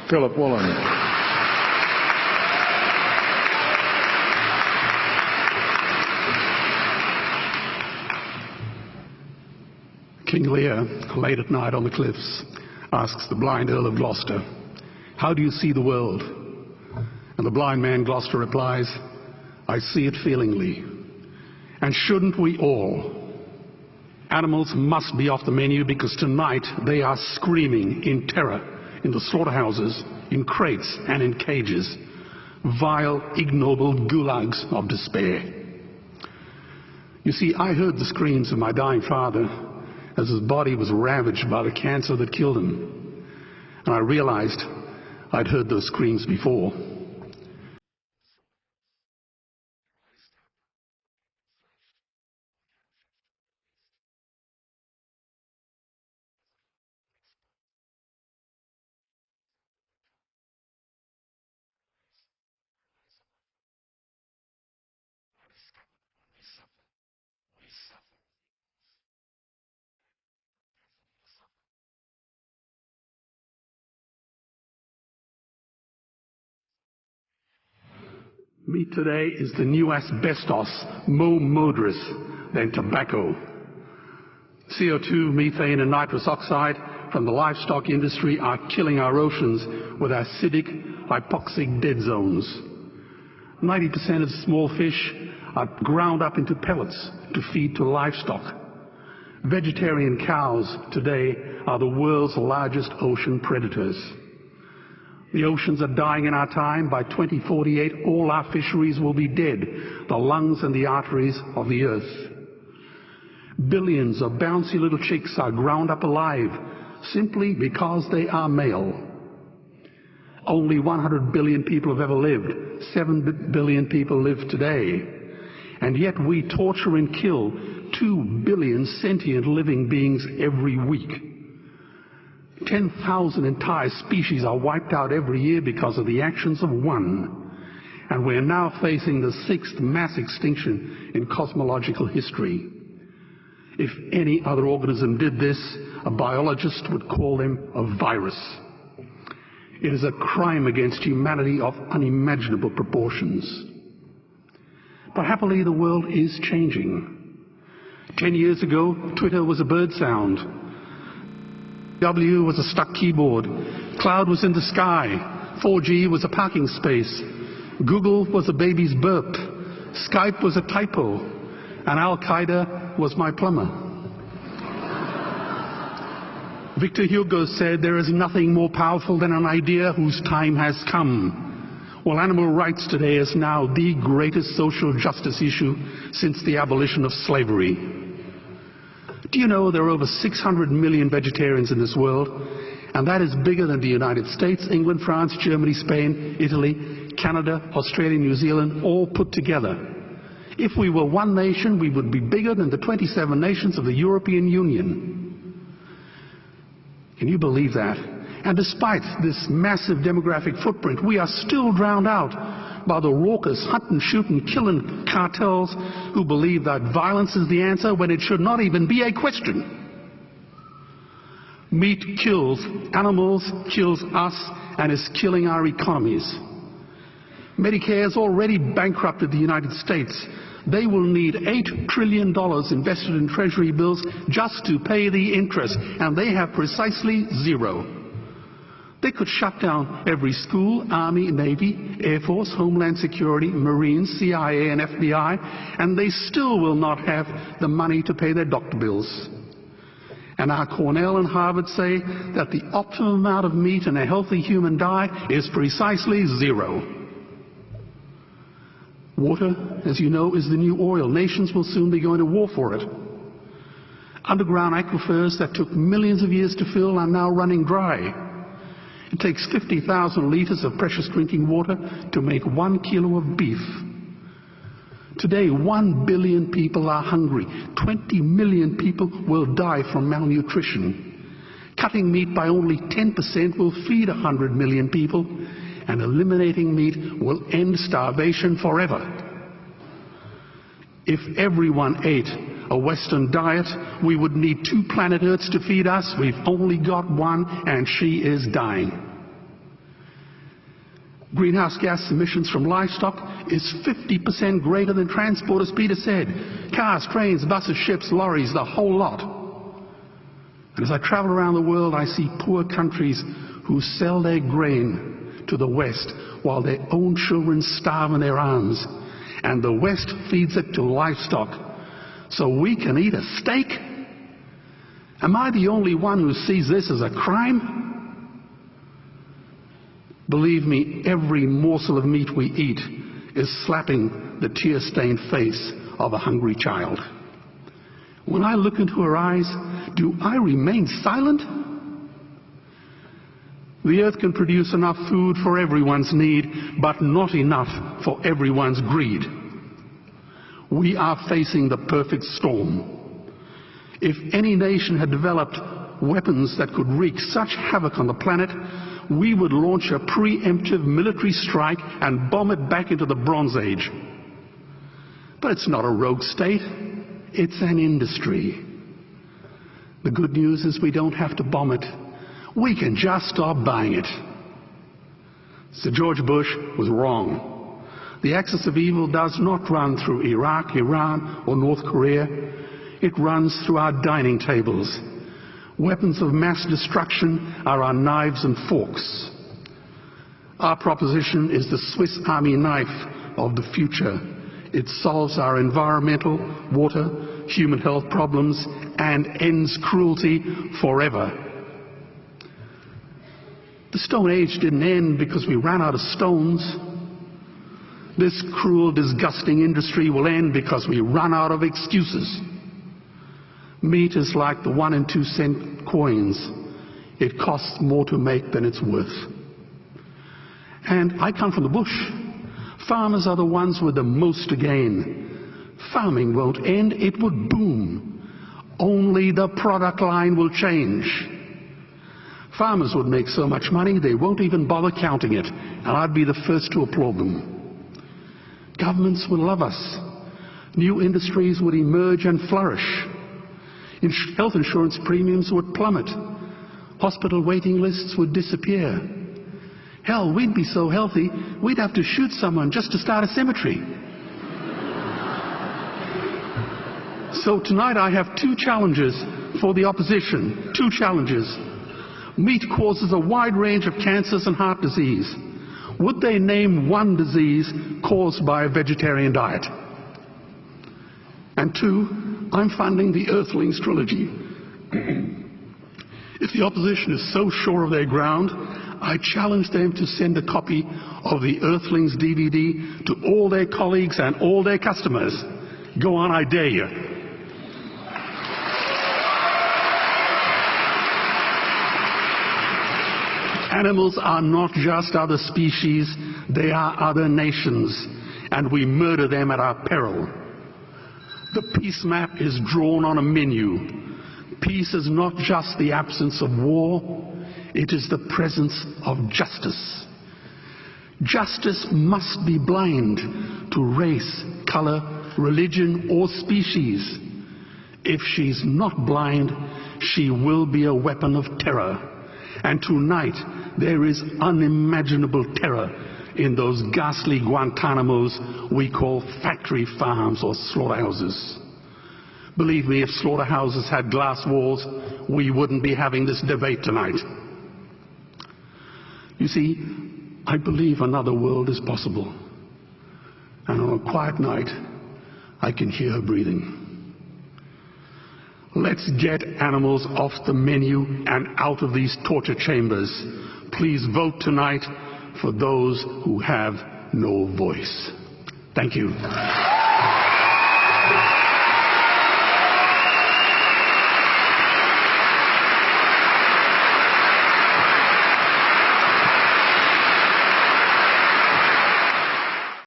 Philip Wollen. King Lear, late at night on the cliffs, asks the blind Earl of Gloucester, "How do you see the world?" And the blind man Gloucester replies, "I see it feelingly. And shouldn't we all? Animals must be off the menu because tonight they are screaming in terror in the slaughterhouses, in crates and in cages, vile, ignoble gulags of despair." You see, I heard the screams of my dying father as his body was ravaged by the cancer that killed him. And I realized I'd heard those screams before. Meat today is the new asbestos, more murderous than tobacco. CO2, methane and nitrous oxide from the livestock industry are killing our oceans with acidic, hypoxic dead zones. 90% of small fish are ground up into pellets to feed to livestock. Vegetarian cows today are the world's largest ocean predators. The oceans are dying in our time. By 2048, all our fisheries will be dead, the lungs and the arteries of the earth. Billions of bouncy little chicks are ground up alive simply because they are male. Only 100 billion people have ever lived. 7 billion people live today. And yet we torture and kill 2 billion sentient living beings every week. 10,000 entire species are wiped out every year because of the actions of one. And we're now facing the 6th mass extinction in cosmological history. If any other organism did this, a biologist would call them a virus. It is a crime against humanity of unimaginable proportions. But happily, the world is changing. 10 years ago, Twitter was a bird sound. W was a stuck keyboard. Cloud was in the sky. 4G was a parking space. Google was a baby's burp. Skype was a typo. And Al-Qaeda was my plumber. Victor Hugo said, "There is nothing more powerful than an idea whose time has come." Well, animal rights today is now the greatest social justice issue since the abolition of slavery. Do you know there are over 600 million vegetarians in this world? And that is bigger than the United States, England, France, Germany, Spain, Italy, Canada, Australia, New Zealand, all put together. If we were one nation, we would be bigger than the 27 nations of the European Union. Can you believe that? And despite this massive demographic footprint, we are still drowned out by the raucous hunt and shoot and killing cartels who believe that violence is the answer when it should not even be a question. Meat kills animals, kills us, and is killing our economies. Medicare has already bankrupted the United States. They will need $8 trillion invested in Treasury bills just to pay the interest, and they have precisely zero. They could shut down every school, Army, Navy, Air Force, Homeland Security, Marines, CIA, and FBI, and they still will not have the money to pay their doctor bills. And our Cornell and Harvard say that the optimum amount of meat in a healthy human diet is precisely zero. Water, as you know, is the new oil. Nations will soon be going to war for it. Underground aquifers that took millions of years to fill are now running dry. It takes 50,000 liters of precious drinking water to make 1 kilo of beef. Today, 1 billion people are hungry. 20 million people will die from malnutrition. Cutting meat by only 10% will feed 100 million people, and eliminating meat will end starvation forever. If everyone ate a Western diet, we would need 2 planet Earths to feed us. We've only got one, and she is dying. Greenhouse gas emissions from livestock is 50% greater than transport, as Peter said. Cars, trains, buses, ships, lorries, the whole lot. And as I travel around the world, I see poor countries who sell their grain to the West while their own children starve in their arms. And the West feeds it to livestock so we can eat a steak? Am I the only one who sees this as a crime? Believe me, every morsel of meat we eat is slapping the tear-stained face of a hungry child. When I look into her eyes, do I remain silent? The earth can produce enough food for everyone's need, but not enough for everyone's greed. We are facing the perfect storm. If any nation had developed weapons that could wreak such havoc on the planet, we would launch a preemptive military strike and bomb it back into the Bronze Age. But it's not a rogue state, it's an industry. The good news is we don't have to bomb it. We can just stop buying it. Sir George Bush was wrong. The axis of evil does not run through Iraq, Iran, or North Korea. It runs through our dining tables. Weapons of mass destruction are our knives and forks. Our proposition is the Swiss Army knife of the future. It solves our environmental, water, human health problems and ends cruelty forever. The Stone Age didn't end because we ran out of stones. This cruel, disgusting industry will end because we run out of excuses. Meat is like the 1 and 2 cent coins. It costs more to make than it's worth. And I come from the bush. Farmers are the ones with the most to gain. Farming won't end, it would boom. Only the product line will change. Farmers would make so much money they won't even bother counting it, and I'd be the first to applaud them. Governments would love us. New industries would emerge and flourish. Health insurance premiums would plummet. Hospital waiting lists would disappear. Hell, we'd be so healthy, we'd have to shoot someone just to start a cemetery. So tonight I have 2 challenges for the opposition. 2 challenges. Meat causes a wide range of cancers and heart disease. Would they name one disease caused by a vegetarian diet? And 2, I'm funding the Earthlings trilogy. If the opposition is so sure of their ground, I challenge them to send a copy of the Earthlings DVD to all their colleagues and all their customers. Go on, I dare you. Animals are not just other species, they are other nations, and we murder them at our peril. The peace map is drawn on a menu. Peace is not just the absence of war, it is the presence of justice. Justice must be blind to race, color, religion, or species. If she's not blind, she will be a weapon of terror. And tonight, there is unimaginable terror in those ghastly Guantanamos we call factory farms or slaughterhouses. Believe me, if slaughterhouses had glass walls, we wouldn't be having this debate tonight. You see, I believe another world is possible. And on a quiet night, I can hear her breathing. Let's get animals off the menu and out of these torture chambers. Please vote tonight for those who have no voice. Thank you.